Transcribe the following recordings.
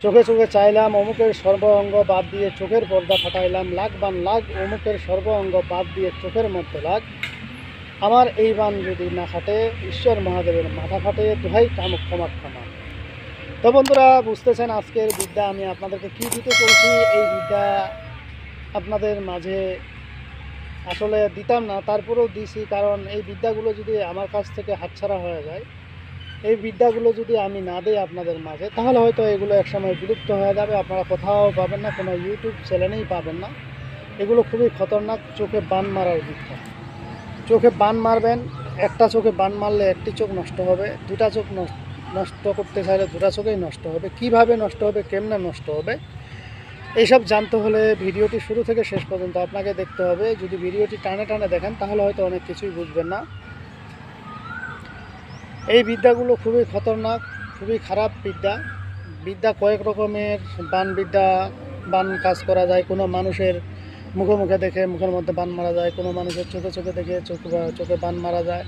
চোখে চোখে চাইলাম অমুকের সর্ব অঙ্গ বাদ দিয়ে চোখের পর্দা ফাটাইলাম, লাখ বান লাখ অমুকের সর্ব অঙ্গ বাদ দিয়ে চোখের মধ্যে লাগ, আমার এই বান যদি না ফাটে ঈশ্বর মহাদেবের মাথা ফাটে, দোহাই ক্ষমা। তো বন্ধুরা, বুঝতেছেন আজকের বিদ্যা আমি আপনাদেরকে কী দিতে চলছি। এই বিদ্যা আপনাদের মাঝে আসলে দিতাম না, তারপরেও দিছি, কারণ এই বিদ্যাগুলো যদি আমার কাছ থেকে হাতছাড়া হয়ে যায়, এই বিদ্যাগুলো যদি আমি না দিই আপনাদের মাঝে, তাহলে হয়তো এগুলো একসময় বিলুপ্ত হয়ে যাবে। আপনারা কোথাও পাবেন না, কোনো ইউটিউব চ্যানেলেই পাবেন না। এগুলো খুবই খতরনাক চোখে বান মারার বিদ্যা। চোখে বান মারবেন, একটা চোখে বান মারলে একটি চোখ নষ্ট হবে, দুটা চোখ নষ্ট করতে চাইলে দুটা চোখেই নষ্ট হবে। কিভাবে নষ্ট হবে, কেমনে নষ্ট হবে, এইসব জানতে হলে ভিডিওটি শুরু থেকে শেষ পর্যন্ত আপনাকে দেখতে হবে। যদি ভিডিওটি টানে টানে দেখেন তাহলে হয়তো অনেক কিছুই বুঝবেন না। এই বিদ্যাগুলো খুবই খতরনাক, খুবই খারাপ বিদ্যা কয়েক রকমের বান কাজ করা যায়। কোনো মানুষের মুখে মুখে দেখে মুখের মধ্যে বান মারা যায়, কোনো মানুষের চোখে চোখে দেখে চোখে বান মারা যায়,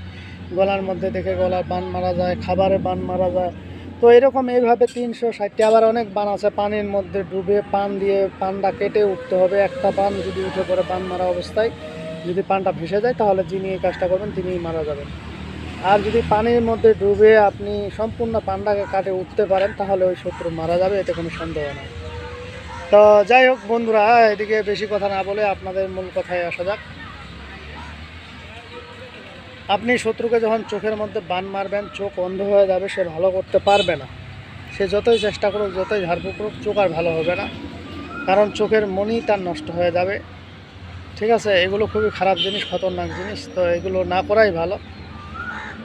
গলার মধ্যে দেখে গলার বান মারা যায়, খাবারে বান মারা যায়। তো এরকম এইভাবে 360টি। আবার অনেক বান আছে পানির মধ্যে ডুবে পান দিয়ে পানটা কেটে উঠতে হবে। একটা পান যদি উঠে পড়ে বান মারা অবস্থায় যদি পানটা ভেসে যায়, তাহলে যিনি এই কাজটা করবেন তিনিই মারা যাবেন। আর যদি পানির মধ্যে ডুবে আপনি সম্পূর্ণ পানটাকে কাটে উঠতে পারেন, তাহলে ওই শত্রু মারা যাবে, এতে কোনো সন্দেহ নেই। তো যাই হোক বন্ধুরা, এদিকে বেশি কথা না বলে আপনাদের মূল কথায় আসা যাক। আপনি শত্রুকে যখন চোখের মধ্যে বান মারবেন, চোখ অন্ধ হয়ে যাবে, সে ভালো করতে পারবে না। সে যতই চেষ্টা করুক, যতই ঝাড়ফুঁক করুক, চোখ আর ভালো হবে না, কারণ চোখের মনি তার নষ্ট হয়ে যাবে। ঠিক আছে, এগুলো খুবই খারাপ জিনিস, খতরনাক জিনিস। তো এগুলো না করাই ভালো।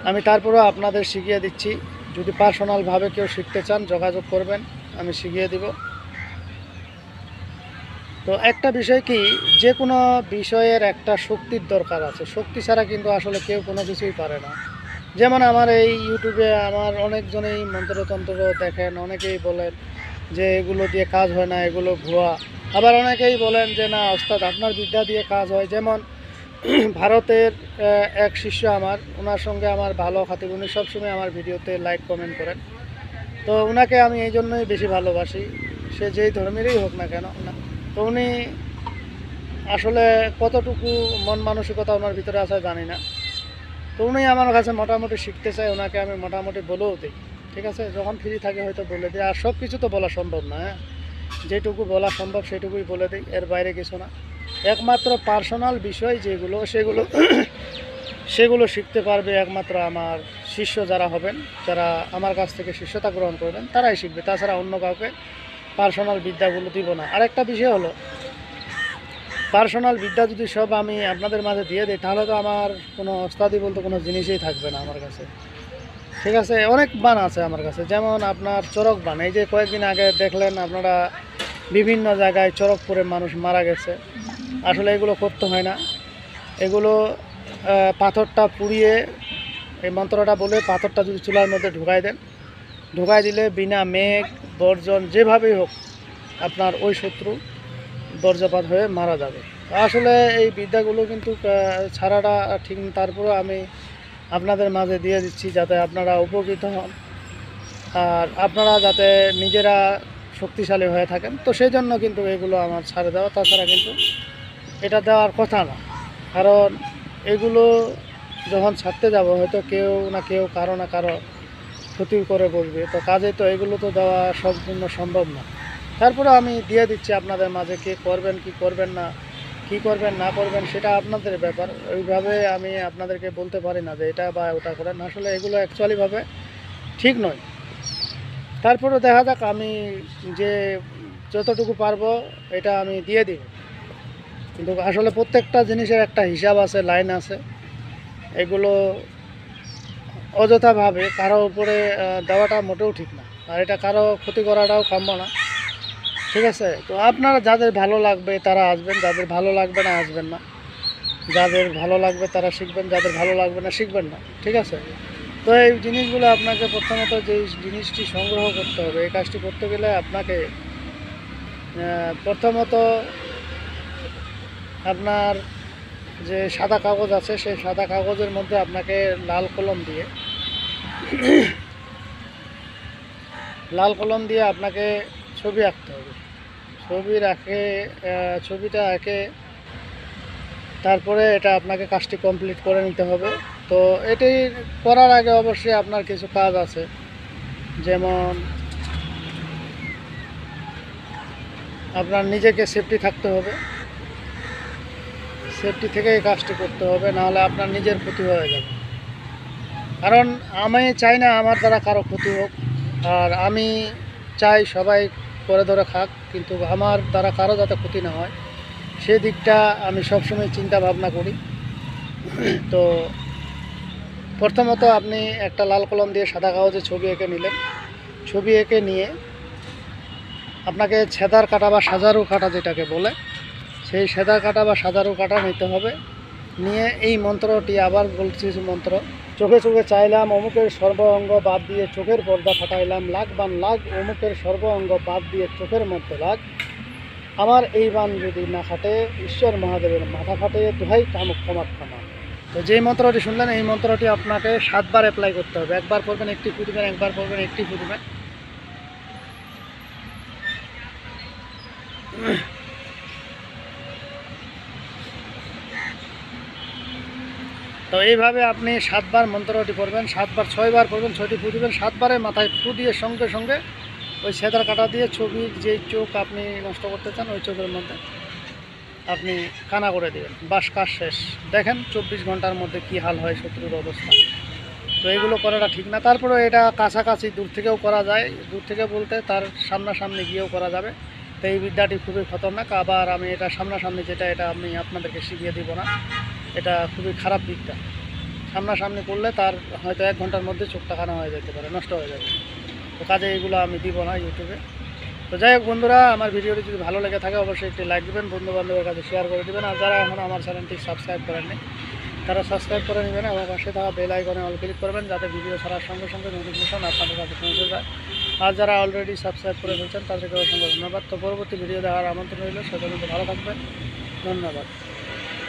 আমি তারপরেও আপনাদের শিখিয়ে দিচ্ছি। যদি পার্সোনালভাবে কেউ শিখতে চান যোগাযোগ করবেন, আমি শিখিয়ে দিব। তো একটা বিষয় কি, যে কোনো বিষয়ের একটা শক্তির দরকার আছে। শক্তি ছাড়া কিন্তু আসলে কেউ কোনো কিছুই পারে না। যেমন আমার এই ইউটিউবে আমার অনেকজনেই মন্ত্রতন্ত্র দেখেন, অনেকেই বলেন যে এগুলো দিয়ে কাজ হয় না, এগুলো ভুয়া। আবার অনেকেই বলেন যে না ওস্তাদ, আপনার বিদ্যা দিয়ে কাজ হয়। যেমন ভারতের এক শিষ্য আমার, ওনার সঙ্গে আমার ভালো খাতির, উনি সবসময় আমার ভিডিওতে লাইক কমেন্ট করেন। তো ওনাকে আমি এই জন্যই বেশি ভালোবাসি, সে যেই ধর্মেরই হোক না কেন। তো উনি আসলে কতটুকু মন মানসিকতা ওনার ভিতরে আছে জানি না। তো উনি আমার কাছে মোটামুটি শিখতে চায়, ওনাকে আমি মোটামুটি বলেও দিই। ঠিক আছে, যখন ফ্রি থাকে হয়তো বলে দিই। আর সব কিছু তো বলা সম্ভব না, হ্যাঁ, যেটুকু বলা সম্ভব সেটুকুই বলে দিই, এর বাইরে কিছু না। একমাত্র পার্সোনাল বিষয় যেগুলো, সেগুলো শিখতে পারবে একমাত্র আমার শিষ্য যারা হবেন, যারা আমার কাছ থেকে শিষ্যতা গ্রহণ করবেন, তারাই শিখবে। তাছাড়া অন্য কাউকে পার্সোনাল বিদ্যাগুলো দিব না। আরেকটা বিষয় হলো, পার্সোনাল বিদ্যা যদি সব আমি আপনাদের মাঝে দিয়ে দিই, তাহলে তো আমার কোনো ওস্তাদি বলতে কোনো জিনিসই থাকবে না আমার কাছে। ঠিক আছে, অনেক বান আছে আমার কাছে, যেমন আপনার চরক বান। এই যে কয়েকদিন আগে দেখলেন আপনারা বিভিন্ন জায়গায় চরক পরে মানুষ মারা গেছে। আসলে এগুলো করতে হয় না। এগুলো পাথরটা পুড়িয়ে, এই মন্ত্রটা বলে পাথরটা যদি চুলার মধ্যে ঢুকাই দিলে বিনা মেঘ বর্জন যেভাবেই হোক আপনার ওই শত্রু বর্জ্যপাত হয়ে মারা যাবে। আসলে এই বিদ্যাগুলো কিন্তু ছাড়াটা ঠিক। তারপরেও আমি আপনাদের মাঝে দিয়ে দিচ্ছি যাতে আপনারা উপকৃত হন, আর আপনারা যাতে নিজেরা শক্তিশালী হয়ে থাকেন। তো সেই জন্য কিন্তু এগুলো আমার ছাড়ে দেওয়া, তাছাড়া কিন্তু এটা দেওয়ার কথা না। কারণ এগুলো যখন ছাড়তে যাব, হয়তো কেউ না কেউ কারো না কারো ক্ষতি করে বসবে। তো কাজে তো এগুলো তো দেওয়া সম্পূর্ণ সম্ভব না। তারপরে আমি দিয়ে দিচ্ছি আপনাদের মাঝে। কে করবেন কি করবেন না, কি করবেন না করবেন সেটা আপনাদের ব্যাপার। ওইভাবে আমি আপনাদেরকে বলতে পারি না যে এটা বা ওটা করেন। আসলে এগুলো অ্যাকচুয়ালিভাবে ঠিক নয়। তারপরে দেখা যাক, আমি যে যতটুকু পারবো এটা আমি দিয়ে দিব। কিন্তু আসলে প্রত্যেকটা জিনিসের একটা হিসাব আছে, লাইন আছে। এগুলো অযথাভাবে কারো উপরে দেওয়াটা মোটেও ঠিক না, আর এটা কারো ক্ষতি করাটাও কাম্য না। ঠিক আছে, তো আপনারা যাদের ভালো লাগবে তারা আসবেন, যাদের ভালো লাগবে না আসবেন না। যাদের ভালো লাগবে তারা শিখবেন, যাদের ভালো লাগবে না শিখবেন না। ঠিক আছে, তো এই জিনিসগুলো আপনাকে প্রথমত যে জিনিসটি সংগ্রহ করতে হবে, এই কাজটি করতে গেলে আপনাকে প্রথমত আপনার যে সাদা কাগজ আছে, সেই সাদা কাগজের মধ্যে আপনাকে লাল কলম দিয়ে আপনাকে ছবি আঁকতে হবে। ছবিটা এঁকে তারপরে এটা আপনাকে কাজটি কমপ্লিট করে নিতে হবে। তো এটি করার আগে অবশ্যই আপনার কিছু কাজ আছে, যেমন আপনার নিজেকে সেফটি থাকতে হবে। সেফটি থেকে এই কাজটি করতে হবে, নাহলে আপনার নিজের ক্ষতি হয়ে যাবে। কারণ আমি চাই না আমার দ্বারা কারো ক্ষতি হোক, আর আমি চাই সবাই করে ধরে খাক, কিন্তু আমার দ্বারা কারো যাতে ক্ষতি না হয় সেই দিকটা আমি সবসময় চিন্তা ভাবনা করি। তো প্রথমত আপনি একটা লাল কলম দিয়ে সাদা কাগজে ছবি এঁকে নিলেন। ছবি এঁকে নিয়ে আপনাকে ছেদার কাঁটা বা সাজারু কাঁটা যেটাকে বলে, সেই সেদার কাঁটা বা সাজারু কাঁটা নিতে হবে। নিয়ে এই মন্ত্রটি আবার বলছি, মন্ত্র, চোখে চোখে চাইলাম অমুকের সর্ব অঙ্গ বাদ দিয়ে চোখের পর্দা ফাটাইলাম, লাখ বান লাখ অমুকের সর্ব অঙ্গ বাদ দিয়ে চোখের মধ্যে লাগ, আমার এই বান যদি না খাটে ঈশ্বর মহাদেবের মাথা ফাটে, দোহাই কামুক ক্ষমা ক্ষমা। তো যেই মন্ত্রটি শুনলেন, এই মন্ত্রটি আপনাকে 7 বার অ্যাপ্লাই করতে হবে। একবার পড়বেন, একটি ফু দিবেন, একবার পড়বেন, একটি ফু দিবেন। তো এইভাবে আপনি 7 বার মন্ত্রটি পড়বেন, 7 বার 6 বার পড়বেন, 6টি ফু দিবেন। 7 বারে মাথায় ফু দিয়ে সঙ্গে সঙ্গে ওই সেদার কাঁটা দিয়ে ছবির যেই চোখ আপনি নষ্ট করতে চান ওই চোখের মধ্যে আপনি কানা করে দেবেন। বাস কাজ শেষ। দেখেন 24 ঘন্টার মধ্যে কি হাল হয় শত্রুর অবস্থা। তো এগুলো করাটা ঠিক না। তারপরে এটা কাছাকাছি দূর থেকেও করা যায়, দূর থেকে বলতে তার সামনাসামনি গিয়েও করা যাবে। তো এই বিদ্যাটি খুবই খতরনাক। আবার আমি এটা সামনাসামনি যেটা, এটা আমি আপনাদেরকে শিখিয়ে দিব না, এটা খুবই খারাপ দিকটা। সামনাসামনি করলে তার হয়তো 1 ঘন্টার মধ্যে চোখটা কানা হয়ে যেতে পারে, নষ্ট হয়ে যাবে। তো কাজে এইগুলো আমি দিব না ইউটিউবে। তো যাই হোক বন্ধুরা, আমার ভিডিওটি যদি ভালো লেগে থাকে অবশ্যই একটি লাইক দেবেন, বন্ধুবান্ধবের কাছে শেয়ার করে দেবেন। আর যারা এখন আমার চ্যানেলটি সাবস্ক্রাইব করেননি তারা সাবস্ক্রাইব করে নেবেন এবং পাশে থাকা বেল আইকনে অল ক্লিক করবেন, যাতে ভিডিও ছাড়ার সঙ্গে সঙ্গে নোটিফিকেশন আপনাদের কাছে পৌঁছে যায়। আর যারা অলরেডি সাবস্ক্রাইব করে ফেলছেন তাদেরকে অসংখ্য ধন্যবাদ। তো পরবর্তী ভিডিও দেখার আমন্ত্রণ রইল। সে পর্যন্ত ভালো থাকবেন। ধন্যবাদ।